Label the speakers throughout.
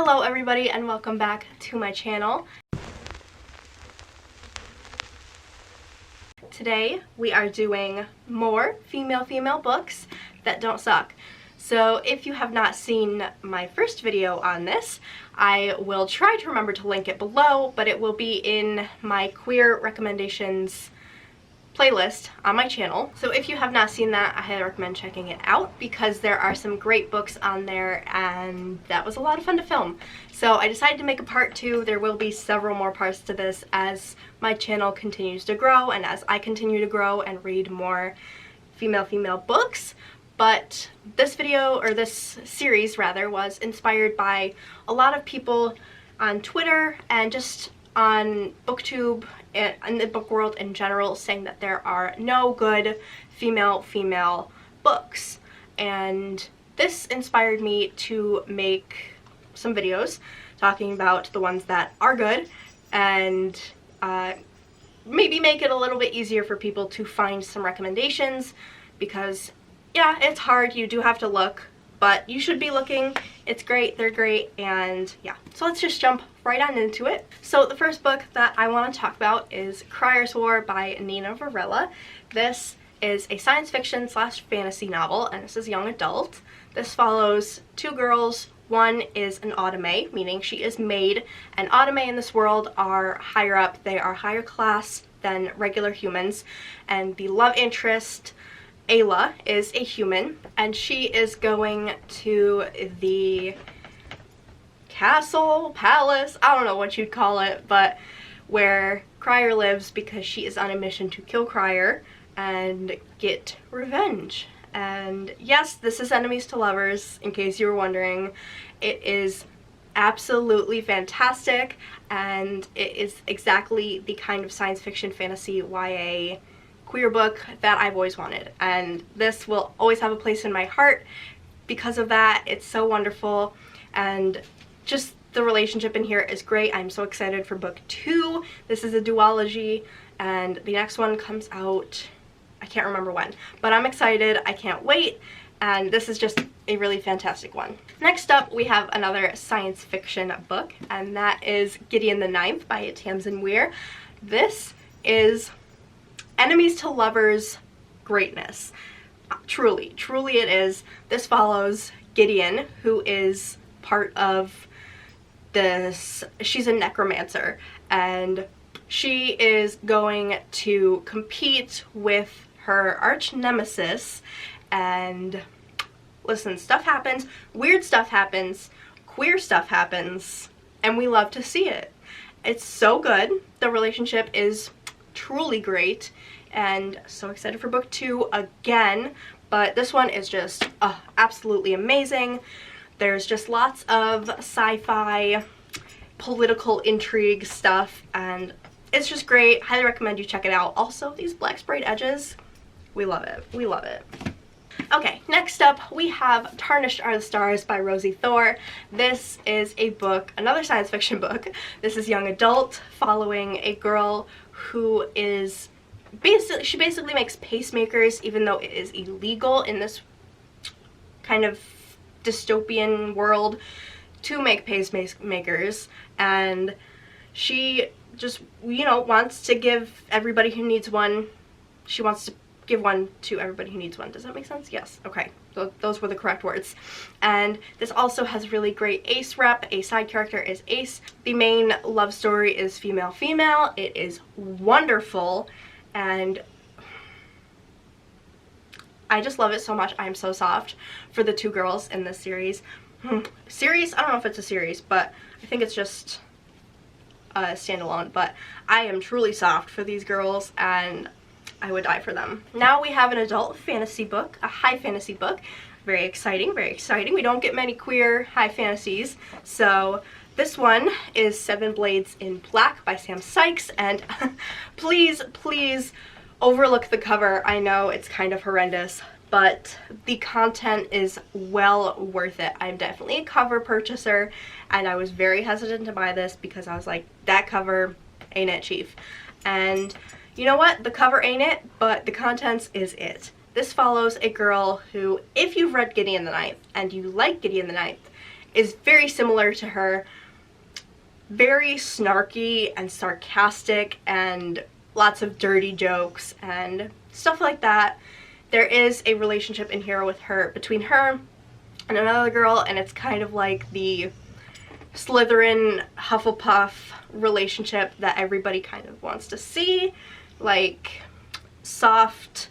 Speaker 1: Hello everybody and welcome back to my channel. Today we are doing more female books that don't suck. So if you have not seen my first video on this, I will try to remember to link it below, but it will be in my queer recommendations playlist on my channel. So if you have not seen that, I highly recommend checking it out because there are some great books on there and that was a lot of fun to film. So I decided to make a part 2. There will be several more parts to this as my channel continues to grow and as I continue to grow and read more female books. But this video, or this series rather, was inspired by a lot of people on Twitter and just on BookTube and in the book world in general saying that there are no good female books, and this inspired me to make some videos talking about the ones that are good and maybe make it a little bit easier for people to find some recommendations, because yeah, it's hard, you do have to look, but you should be looking. It's great, they're great, and yeah. So let's just jump right on into it. So the first book that I want to talk about is Crier's War by Nina Varela. This is a science fiction / fantasy novel, and this is young adult. This follows two girls. One is an autome, meaning she is made, and autome in this world are higher up. They are higher class than regular humans, and the love interest, Ayla, is a human, and she is going to the castle, palace, I don't know what you'd call it, but where Crier lives because she is on a mission to kill Crier and get revenge. And yes, this is enemies to lovers, in case you were wondering. It is absolutely fantastic, and it is exactly the kind of science fiction, fantasy, YA queer book that I've always wanted, and this will always have a place in my heart because of that. It's so wonderful, and just the relationship in here is great. I'm so excited for book 2. This is a duology, and the next one comes out, I can't remember when, but I'm excited. I can't wait, and this is just a really fantastic one. Next up, we have another science fiction book, and that is Gideon the Ninth by Tamsin Weir. This is enemies to lovers greatness. Truly it is. This follows Gideon, who is part of this, she's a necromancer, and she is going to compete with her arch nemesis, and listen, stuff happens, weird stuff happens, queer stuff happens, and we love to see it. It's so good. The relationship is truly great, and so excited for book 2 again, but this one is just absolutely amazing. There's just lots of sci-fi political intrigue stuff, and it's just great. Highly recommend you check it out. Also, these black sprayed edges, we love it. We love it. Okay, next up we have Tarnished Are the Stars by Rosie Thor. This is a book, another science fiction book. This is young adult, following a girl who is she basically makes pacemakers, even though it is illegal in this kind of dystopian world to make pacemakers, and she just, you know, wants to give everybody who needs one. She wants to give one to everybody who needs one. Does that make sense? Yes. Okay. So those were the correct words. And this also has really great ace rep. A side character is Ace. The main love story is female. It is wonderful, and I just love it so much. I am so soft for the two girls in this series. Series? I don't know if it's a series, but I think it's just standalone, but I am truly soft for these girls, and I would die for them. Now we have an adult fantasy book, a high fantasy book. Very exciting, very exciting. We don't get many queer high fantasies, so this one is Seven Blades in Black by Sam Sykes, and please overlook the cover. I know it's kind of horrendous, but the content is well worth it. I'm definitely a cover purchaser, and I was very hesitant to buy this because I was like, that cover ain't it, chief. And you know what? The cover ain't it, but the contents is it. This follows a girl who, if you've read Gideon the Ninth and you like Gideon the Ninth, is very similar to her. Very snarky and sarcastic and lots of dirty jokes and stuff like that. There is a relationship in here with her, between her and another girl, and it's kind of like the Slytherin Hufflepuff relationship that everybody kind of wants to see, like soft,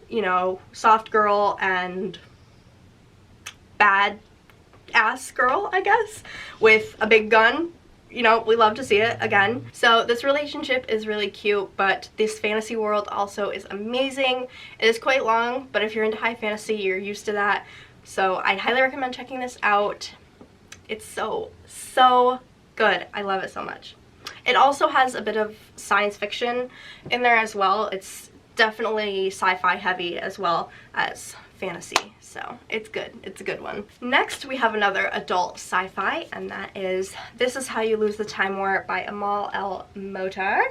Speaker 1: you know, soft girl and bad ass girl, I guess, with a big gun. You know, we love to see it again. So this relationship is really cute, but this fantasy world also is amazing. It is quite long, but if you're into high fantasy, you're used to that. So I highly recommend checking this out. It's so good. I love it so much. It also has a bit of science fiction in there as well. It's definitely sci-fi heavy as well as fantasy, so it's good. It's a good one. Next, we have another adult sci-fi, and that is This Is How You Lose the Time War by Amal El Motar,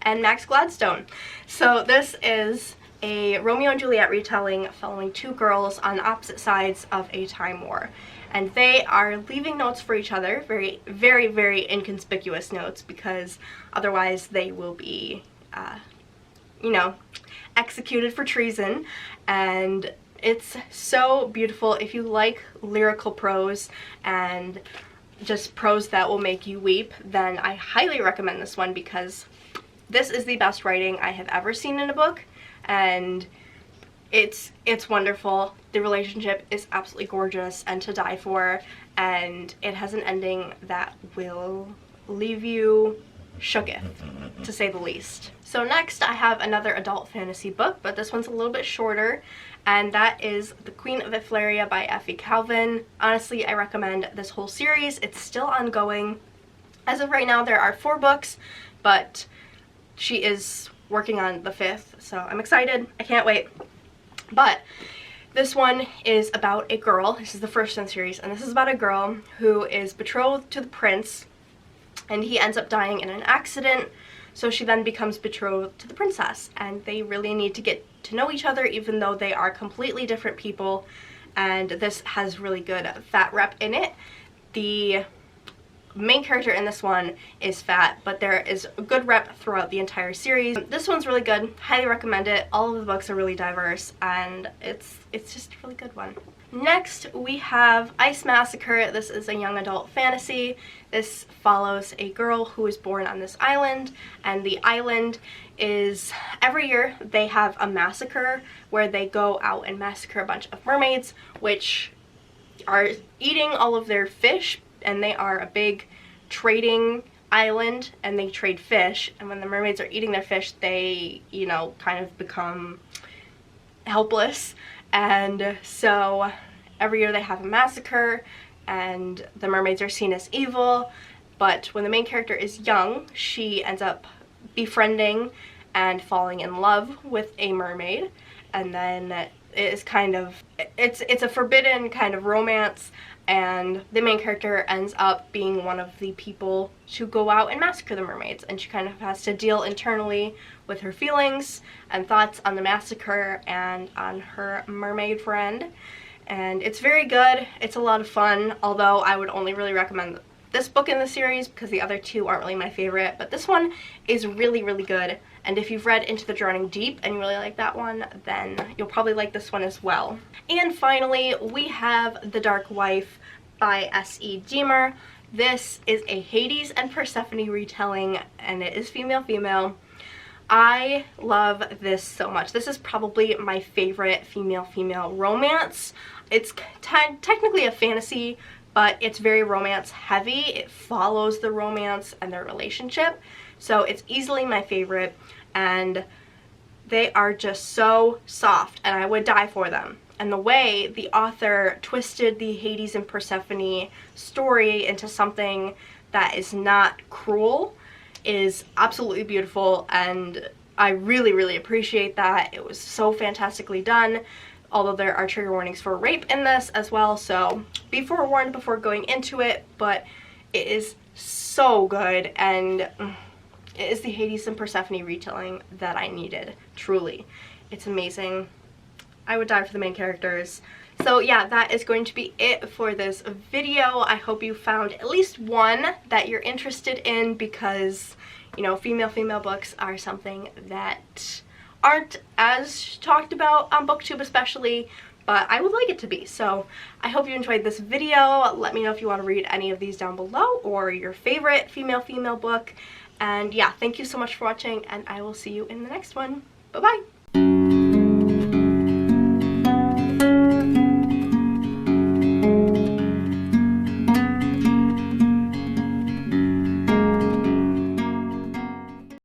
Speaker 1: and Max Gladstone. So this is a Romeo and Juliet retelling following two girls on opposite sides of a time war. And they are leaving notes for each other, very inconspicuous notes, because otherwise they will be, you know, executed for treason. And it's so beautiful. If you like lyrical prose and just prose that will make you weep, then I highly recommend this one, because this is the best writing I have ever seen in a book, and it's wonderful. The relationship is absolutely gorgeous and to die for, and it has an ending that will leave you shooketh, to say the least. So next I have another adult fantasy book, but this one's a little bit shorter, and that is The Queen of Afluria by Effie Calvin. Honestly, I recommend this whole series. It's still ongoing. As of right now, there are 4 books, but she is working on the 5th, so I'm excited. I can't wait. But this one is about a girl. This is the first in the series, and this is about a girl who is betrothed to the prince, and he ends up dying in an accident, so she then becomes betrothed to the princess, and they really need to get to know each other, even though they are completely different people, and this has really good fat rep in it. The main character in this one is fat, but there is a good rep throughout the entire series. This one's really good. Highly recommend it. All of the books are really diverse, and it's just a really good one. Next, we have Ice Massacre. This is a young adult fantasy. This follows a girl who is born on this island, and the island is, every year they have a massacre where they go out and massacre a bunch of mermaids, which are eating all of their fish, and they are a big trading island, and they trade fish, and when the mermaids are eating their fish, they, you know, kind of become helpless. And so every year they have a massacre, and the mermaids are seen as evil, but when the main character is young, she ends up befriending and falling in love with a mermaid, and then it is kind of, it's a forbidden kind of romance, and the main character ends up being one of the people to go out and massacre the mermaids, and she kind of has to deal internally with her feelings and thoughts on the massacre and on her mermaid friend. And it's very good. It's a lot of fun, although I would only really recommend this book in the series because the other 2 aren't really my favorite, but this one is really good. And if you've read Into the Drowning Deep and you really like that one, then you'll probably like this one as well. And finally, we have The Dark Wife by S.E. Deemer. This is a Hades and Persephone retelling, and it is female. I love this so much. This is probably my favorite female romance. It's technically a fantasy, but it's very romance heavy. It follows the romance and their relationship, so it's easily my favorite, and they are just so soft, and I would die for them. And the way the author twisted the Hades and Persephone story into something that is not cruel is absolutely beautiful, and I really appreciate that. It was so fantastically done, although there are trigger warnings for rape in this as well, so be forewarned before going into it, but it is so good, and it is the Hades and Persephone retelling that I needed, truly. It's amazing. I would die for the main characters. So yeah, that is going to be it for this video. I hope you found at least one that you're interested in, because, you know, female books are something that aren't as talked about on BookTube especially, but I would like it to be. So I hope you enjoyed this video. Let me know if you want to read any of these down below, or your favorite female book. And yeah, thank you so much for watching, and I will see you in the next one. Bye-bye!